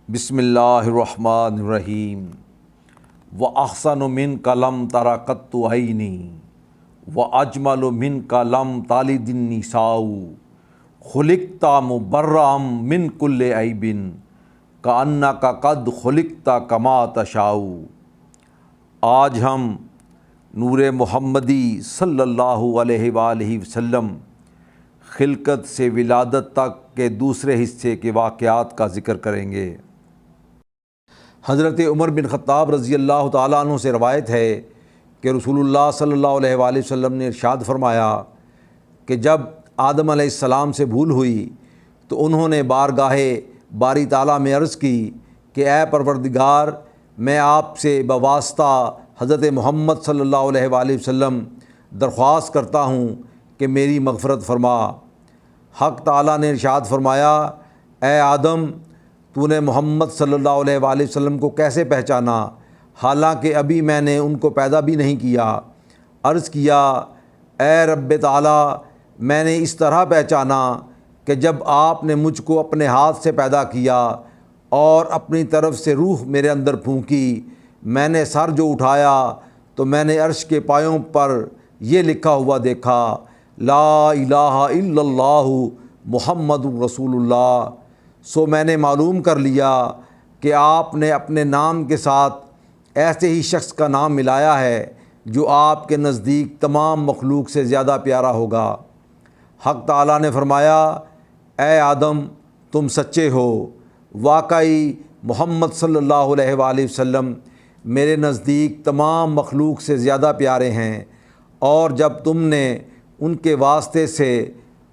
بسم اللہ الرحمن الرحیم وَأَحْسَنُ مِنْكَ لَمْ تَرَ قَطُّ عَيْنِي وَأَجْمَلُ مِنْكَ لَمْ تَلِدِ النِّسَاءُ خُلِقْتَ مُبَرَّأً مِنْ كُلِّ عَيْبٍ كَأَنَّكَ قَدْ خُلِقْتَ كَمَا تَشَاءُ۔ آج ہم نور محمدی صلی اللہ علیہ وآلہ وسلم خلقت سے ولادت تک کے دوسرے حصے کے واقعات کا ذکر کریں گے۔ حضرت عمر بن خطاب رضی اللہ تعالیٰ عنہ سے روایت ہے کہ رسول اللہ صلی اللہ علیہ وآلہ وسلم نے ارشاد فرمایا کہ جب آدم علیہ السلام سے بھول ہوئی تو انہوں نے بارگاہ باری تعالیٰ میں عرض کی کہ اے پروردگار، میں آپ سے بواسطہ حضرت محمد صلی اللہ علیہ وآلہ وسلم درخواست کرتا ہوں کہ میری مغفرت فرما۔ حق تعالیٰ نے ارشاد فرمایا، اے آدم، تو نے محمد صلی اللہ علیہ وآلہ وسلم کو کیسے پہچانا حالانکہ ابھی میں نے ان کو پیدا بھی نہیں کیا؟ عرض کیا، اے رب تعالیٰ، میں نے اس طرح پہچانا کہ جب آپ نے مجھ کو اپنے ہاتھ سے پیدا کیا اور اپنی طرف سے روح میرے اندر پھونکی، میں نے سر جو اٹھایا تو میں نے عرش کے پایوں پر یہ لکھا ہوا دیکھا، لا الہ الا اللہ محمد رسول اللہ۔ سو میں نے معلوم کر لیا کہ آپ نے اپنے نام کے ساتھ ایسے ہی شخص کا نام ملایا ہے جو آپ کے نزدیک تمام مخلوق سے زیادہ پیارا ہوگا۔ حق تعالیٰ نے فرمایا، اے آدم، تم سچے ہو، واقعی محمد صلی اللہ علیہ وآلہ وسلم میرے نزدیک تمام مخلوق سے زیادہ پیارے ہیں، اور جب تم نے ان کے واسطے سے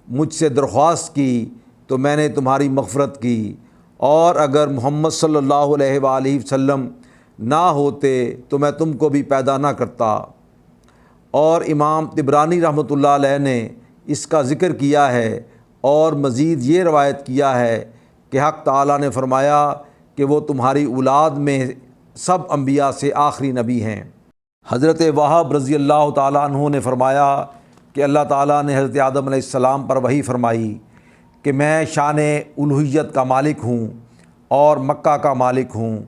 مجھ سے درخواست کی تو میں نے تمہاری مغفرت کی، اور اگر محمد صلی اللہ علیہ وآلہ وسلم نہ ہوتے تو میں تم کو بھی پیدا نہ کرتا۔ اور امام طبرانی رحمۃ اللہ علیہ نے اس کا ذکر کیا ہے اور مزید یہ روایت کیا ہے کہ حق تعالیٰ نے فرمایا کہ وہ تمہاری اولاد میں سب انبیاء سے آخری نبی ہیں۔ حضرت وہب رضی اللہ تعالیٰ عنہ نے فرمایا کہ اللہ تعالیٰ نے حضرت آدم علیہ السلام پر وحی فرمائی کہ میں شان الوہیت کا مالک ہوں اور مکہ کا مالک ہوں،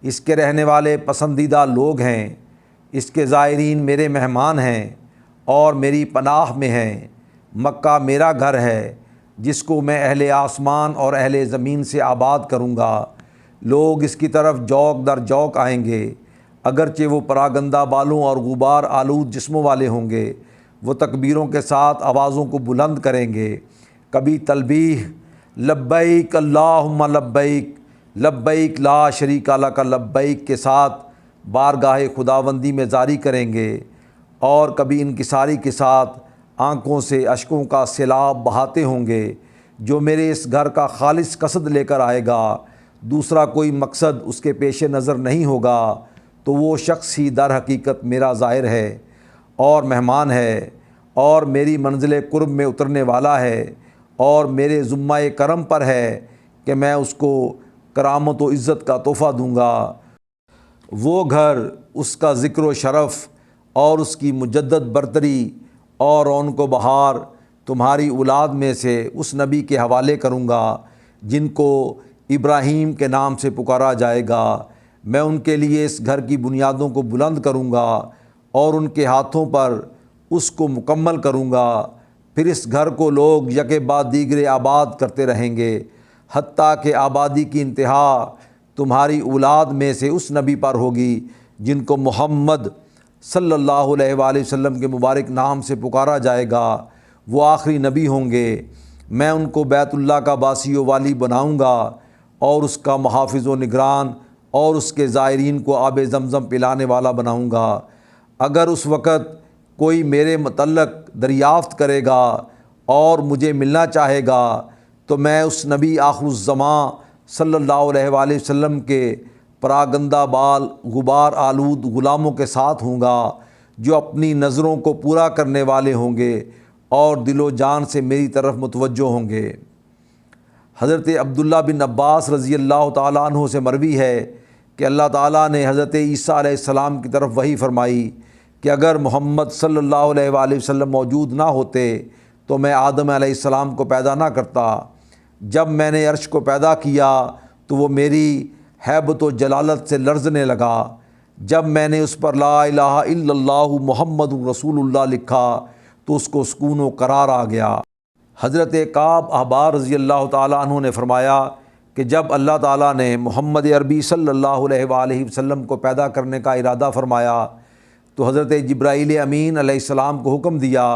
اس کے رہنے والے پسندیدہ لوگ ہیں، اس کے زائرین میرے مہمان ہیں اور میری پناہ میں ہیں۔ مکہ میرا گھر ہے جس کو میں اہل آسمان اور اہل زمین سے آباد کروں گا۔ لوگ اس کی طرف جوق در جوق آئیں گے، اگرچہ وہ پراگندہ بالوں اور غبار آلود جسموں والے ہوں گے۔ وہ تکبیروں کے ساتھ آوازوں کو بلند کریں گے، کبھی تلبیح لبیک اللہم لبیک لبیک لا شریک لک لبیک کے ساتھ بارگاہ خداوندی میں جاری کریں گے، اور کبھی انکساری کے ساتھ آنکھوں سے اشکوں کا سیلاب بہاتے ہوں گے۔ جو میرے اس گھر کا خالص قصد لے کر آئے گا، دوسرا کوئی مقصد اس کے پیش نظر نہیں ہوگا، تو وہ شخص ہی در حقیقت میرا زائر ہے اور مہمان ہے، اور میری منزل قرب میں اترنے والا ہے، اور میرے ذمہ کرم پر ہے کہ میں اس کو کرامت و عزت کا تحفہ دوں گا۔ وہ گھر، اس کا ذکر و شرف اور اس کی مجدد برتری اور رونق و بہار تمہاری اولاد میں سے اس نبی کے حوالے کروں گا جن کو ابراہیم کے نام سے پکارا جائے گا۔ میں ان کے لیے اس گھر کی بنیادوں کو بلند کروں گا اور ان کے ہاتھوں پر اس کو مکمل کروں گا۔ پھر اس گھر کو لوگ یکے بعد دیگرے آباد کرتے رہیں گے، حتیٰ کہ آبادی کی انتہا تمہاری اولاد میں سے اس نبی پر ہوگی جن کو محمد صلی اللہ علیہ وآلہ وسلم کے مبارک نام سے پکارا جائے گا۔ وہ آخری نبی ہوں گے۔ میں ان کو بیت اللہ کا باسی و والی بناؤں گا اور اس کا محافظ و نگران اور اس کے زائرین کو آب زمزم پلانے والا بناؤں گا۔ اگر اس وقت کوئی میرے متعلق دریافت کرے گا اور مجھے ملنا چاہے گا تو میں اس نبی آخر الزمان صلی اللہ علیہ وآلہ وسلم کے پراگندہ بال غبار آلود غلاموں کے ساتھ ہوں گا جو اپنی نظروں کو پورا کرنے والے ہوں گے اور دل و جان سے میری طرف متوجہ ہوں گے۔ حضرت عبداللہ بن عباس رضی اللہ تعالیٰ عنہ سے مروی ہے کہ اللہ تعالیٰ نے حضرت عیسیٰ علیہ السلام کی طرف وحی فرمائی کہ اگر محمد صلی اللہ علیہ وآلہ وسلم موجود نہ ہوتے تو میں آدم علیہ السلام کو پیدا نہ کرتا۔ جب میں نے عرش کو پیدا کیا تو وہ میری ہیبت و جلالت سے لرزنے لگا۔ جب میں نے اس پر لا الہ الا اللہ محمد رسول اللہ لکھا تو اس کو سکون و قرار آ گیا۔ حضرت کعب احبار رضی اللہ تعالیٰ عنہ نے فرمایا کہ جب اللہ تعالیٰ نے محمد عربی صلی اللہ علیہ وآلہ وسلم کو پیدا کرنے کا ارادہ فرمایا تو حضرت جبرائیل امین علیہ السلام کو حکم دیا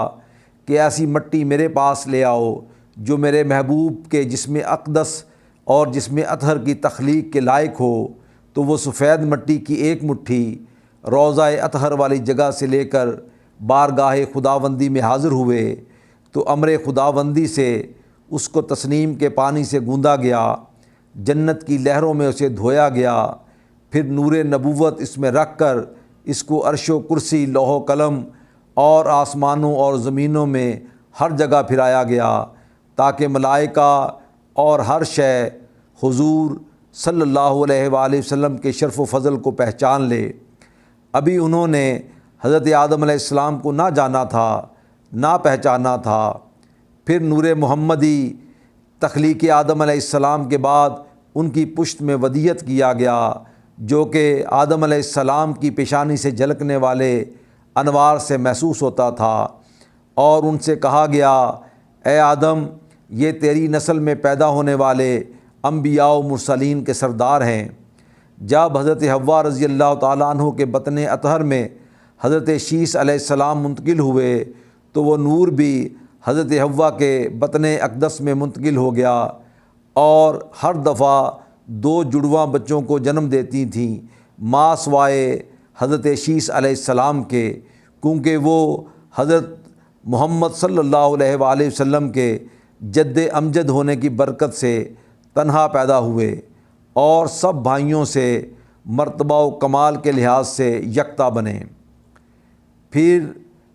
کہ ایسی مٹی میرے پاس لے آؤ جو میرے محبوب کے جسم اقدس اور جسم اطہر کی تخلیق کے لائق ہو۔ تو وہ سفید مٹی کی ایک مٹھی روضہ اطہر والی جگہ سے لے کر بارگاہ خداوندی میں حاضر ہوئے تو امر خداوندی سے اس کو تسنیم کے پانی سے گوندا گیا، جنت کی لہروں میں اسے دھویا گیا، پھر نور نبوت اس میں رکھ کر اس کو عرش و کرسی، لوح و قلم اور آسمانوں اور زمینوں میں ہر جگہ پھرایا گیا تاکہ ملائکہ اور ہر شے حضور صلی اللہ علیہ وآلہ وسلم کے شرف و فضل کو پہچان لے۔ ابھی انہوں نے حضرت آدم علیہ السلام کو نہ جانا تھا، نہ پہچانا تھا۔ پھر نور محمدی تخلیق آدم علیہ السلام کے بعد ان کی پشت میں ودیت کیا گیا جو کہ آدم علیہ السلام کی پیشانی سے جھلکنے والے انوار سے محسوس ہوتا تھا، اور ان سے کہا گیا اے آدم یہ تیری نسل میں پیدا ہونے والے انبیاء و مرسلین کے سردار ہیں۔ جب حضرت حوا رضی اللہ تعالیٰ عنہ کے بطن اطہر میں حضرت شیس علیہ السلام منتقل ہوئے تو وہ نور بھی حضرت حوا کے بطن اقدس میں منتقل ہو گیا، اور ہر دفعہ 2 جڑواں بچوں کو جنم دیتی تھیں ماں سوائے حضرت شیس علیہ السلام کے، کیونکہ وہ حضرت محمد صلی اللہ علیہ وآلہ وسلم کے جد امجد ہونے کی برکت سے تنہا پیدا ہوئے اور سب بھائیوں سے مرتبہ و کمال کے لحاظ سے یکتا بنے۔ پھر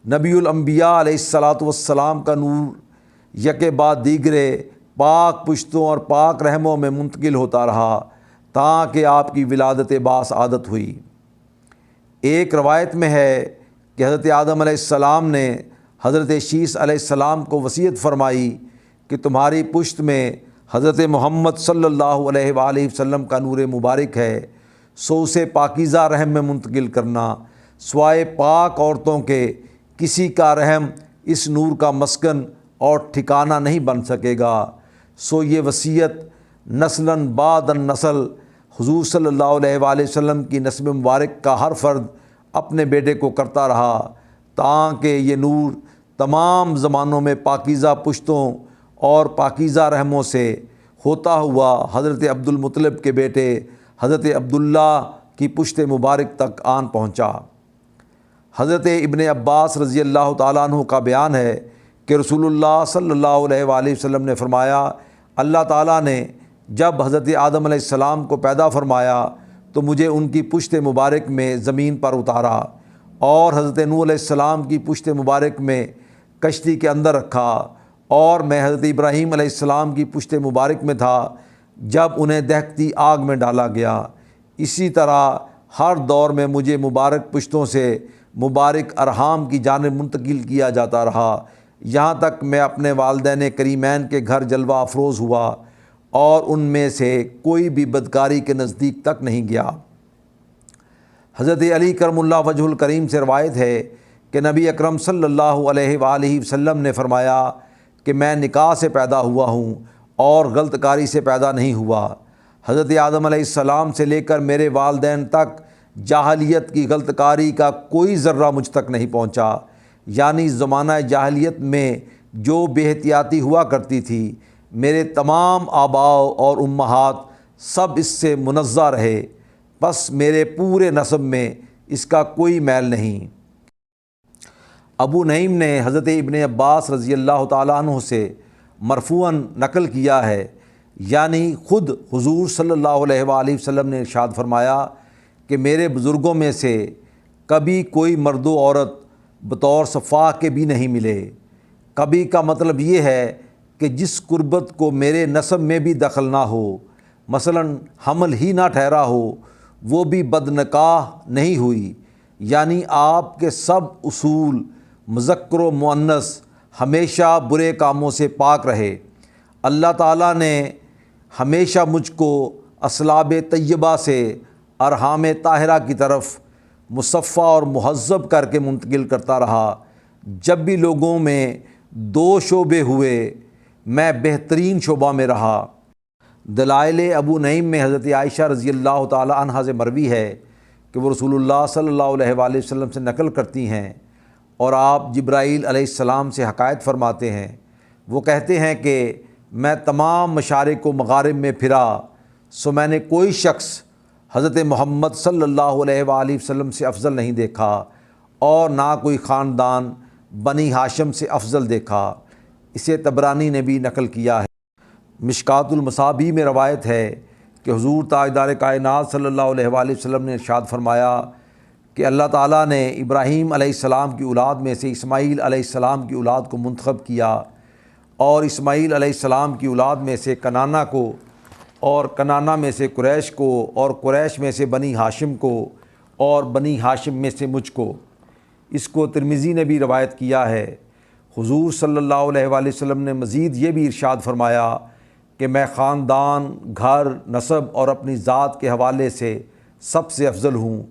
نبی الانبیاء علیہ الصلاۃ والسلام کا نور یکے بعد دیگرے پاک پشتوں اور پاک رحموں میں منتقل ہوتا رہا تاکہ آپ کی ولادت باسعادت ہوئی۔ ایک روایت میں ہے کہ حضرت آدم علیہ السلام نے حضرت شیس علیہ السلام کو وصیت فرمائی کہ تمہاری پشت میں حضرت محمد صلی اللہ علیہ وآلہ وسلم کا نور مبارک ہے، سو اسے پاکیزہ رحم میں منتقل کرنا، سوائے پاک عورتوں کے کسی کا رحم اس نور کا مسکن اور ٹھکانہ نہیں بن سکے گا۔ سو یہ وصیت نسلاً بعد نسل حضور صلی اللہ علیہ وآلہ وسلم کی نسب مبارک کا ہر فرد اپنے بیٹے کو کرتا رہا تاکہ یہ نور تمام زمانوں میں پاکیزہ پشتوں اور پاکیزہ رحموں سے ہوتا ہوا حضرت عبد المطلب کے بیٹے حضرت عبداللہ کی پشت مبارک تک آن پہنچا۔ حضرت ابن عباس رضی اللہ تعالیٰ عنہ کا بیان ہے کہ رسول اللہ صلی اللہ علیہ وآلہ وسلم نے فرمایا اللہ تعالیٰ نے جب حضرت آدم علیہ السلام کو پیدا فرمایا تو مجھے ان کی پشت مبارک میں زمین پر اتارا اور حضرت نوح علیہ السلام کی پشت مبارک میں کشتی کے اندر رکھا، اور میں حضرت ابراہیم علیہ السلام کی پشت مبارک میں تھا جب انہیں دہکتی آگ میں ڈالا گیا۔ اسی طرح ہر دور میں مجھے مبارک پشتوں سے مبارک ارحام کی جانب منتقل کیا جاتا رہا، یہاں تک میں اپنے والدین کریمین کے گھر جلوہ افروز ہوا اور ان میں سے کوئی بھی بدکاری کے نزدیک تک نہیں گیا۔ حضرت علی کرم اللہ وجہ الکریم سے روایت ہے کہ نبی اکرم صلی اللہ علیہ وآلہ وسلم نے فرمایا کہ میں نکاح سے پیدا ہوا ہوں اور غلط کاری سے پیدا نہیں ہوا۔ حضرت آدم علیہ السلام سے لے کر میرے والدین تک جاہلیت کی غلط کاری کا کوئی ذرہ مجھ تک نہیں پہنچا، یعنی زمانہ جاہلیت میں جو بے احتیاطی ہوا کرتی تھی میرے تمام آباء اور امہات سب اس سے منزہ رہے، بس میرے پورے نسب میں اس کا کوئی میل نہیں۔ ابو نعیم نے حضرت ابن عباس رضی اللہ تعالیٰ عنہ سے مرفوعاً نقل کیا ہے، یعنی خود حضور صلی اللہ علیہ وآلہ وسلم نے ارشاد فرمایا کہ میرے بزرگوں میں سے کبھی کوئی مرد و عورت بطور صفاق کے بھی نہیں ملے۔ کبھی کا مطلب یہ ہے کہ جس قربت کو میرے نسب میں بھی دخل نہ ہو، مثلاً حمل ہی نہ ٹھہرا ہو، وہ بھی بدنکاح نہیں ہوئی، یعنی آپ کے سب اصول مذکر و مؤنث ہمیشہ برے کاموں سے پاک رہے۔ اللہ تعالیٰ نے ہمیشہ مجھ کو اسلاب طیبہ سے ارحام طاہرہ کی طرف مصفہ اور مہذب کر کے منتقل کرتا رہا۔ جب بھی لوگوں میں دو شعبے ہوئے میں بہترین شعبہ میں رہا۔ دلائل ابو نعیم میں حضرت عائشہ رضی اللہ تعالی عنہا سے مروی ہے کہ وہ رسول اللہ صلی اللہ علیہ وآلہ وسلم سے نقل کرتی ہیں اور آپ جبرائیل علیہ السلام سے حکایت فرماتے ہیں۔ وہ کہتے ہیں کہ میں تمام مشارق و مغارب میں پھرا، سو میں نے کوئی شخص حضرت محمد صلی اللہ علیہ وآلہ وسلم سے افضل نہیں دیکھا اور نہ کوئی خاندان بنی ہاشم سے افضل دیکھا۔ اسے طبرانی نے بھی نقل کیا ہے۔ مشکات المصابیح میں روایت ہے کہ حضور تاجدار کائنات صلی اللہ علیہ وآلہ وسلم نے ارشاد فرمایا کہ اللہ تعالیٰ نے ابراہیم علیہ السلام کی اولاد میں سے اسماعیل علیہ السلام کی اولاد کو منتخب کیا، اور اسماعیل علیہ السلام کی اولاد میں سے کنانہ کو، اور کنانہ میں سے قریش کو، اور قریش میں سے بنی ہاشم کو، اور بنی ہاشم میں سے مجھ کو۔ اس کو ترمذی نے بھی روایت کیا ہے۔ حضور صلی اللہ علیہ وآلہ وسلم نے مزید یہ بھی ارشاد فرمایا کہ میں خاندان، گھر، نسب اور اپنی ذات کے حوالے سے سب سے افضل ہوں،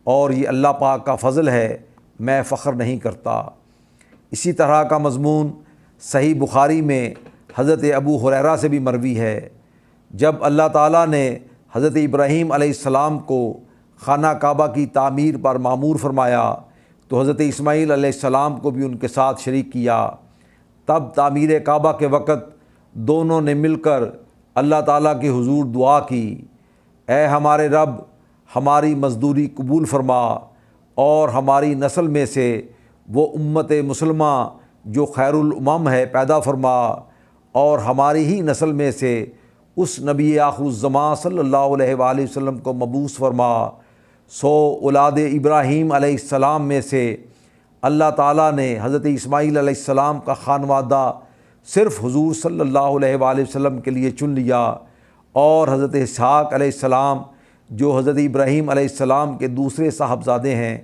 اور یہ اللہ پاک کا فضل ہے، میں فخر نہیں کرتا۔ اسی طرح کا مضمون صحیح بخاری میں حضرت ابو ہریرہ سے بھی مروی ہے۔ جب اللہ تعالیٰ نے حضرت ابراہیم علیہ السلام کو خانہ کعبہ کی تعمیر پر مامور فرمایا تو حضرت اسماعیل علیہ السلام کو بھی ان کے ساتھ شریک کیا۔ تب تعمیر کعبہ کے وقت دونوں نے مل کر اللہ تعالیٰ کے حضور دعا کی، اے ہمارے رب، ہماری مزدوری قبول فرما اور ہماری نسل میں سے وہ امت مسلمہ جو خیر الامم ہے پیدا فرما، اور ہماری ہی نسل میں سے اس نبی آخر الزماں صلی اللہ علیہ وآلہ وسلم کو مبعوث فرما۔ سو اولاد ابراہیم علیہ السلام میں سے اللہ تعالیٰ نے حضرت اسماعیل علیہ السلام کا خانوادہ صرف حضور صلی اللہ علیہ وآلہ وسلم کے لیے چن لیا، اور حضرت اسحاق علیہ السلام جو حضرت ابراہیم علیہ السلام کے دوسرے صاحبزادے ہیں،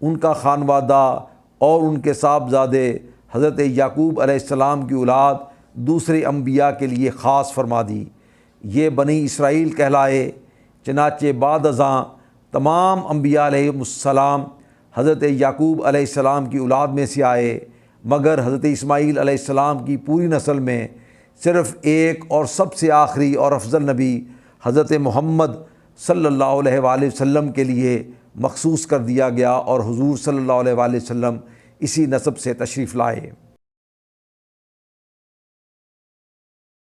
ان کا خانوادہ اور ان کے صاحبزادے حضرت یعقوب علیہ السلام کی اولاد دوسرے انبیاء کے لیے خاص فرما دی۔ یہ بنی اسرائیل کہلائے۔ چنانچہ بعد ازاں تمام انبیاء علیہ السلام حضرت یعقوب علیہ السلام کی اولاد میں سے آئے، مگر حضرت اسماعیل علیہ السلام کی پوری نسل میں صرف ایک اور سب سے آخری اور افضل نبی حضرت محمد صلی اللہ علیہ وآلہ وسلم کے لیے مخصوص کر دیا گیا، اور حضور صلی اللہ علیہ وآلہ وسلم اسی نسب سے تشریف لائے۔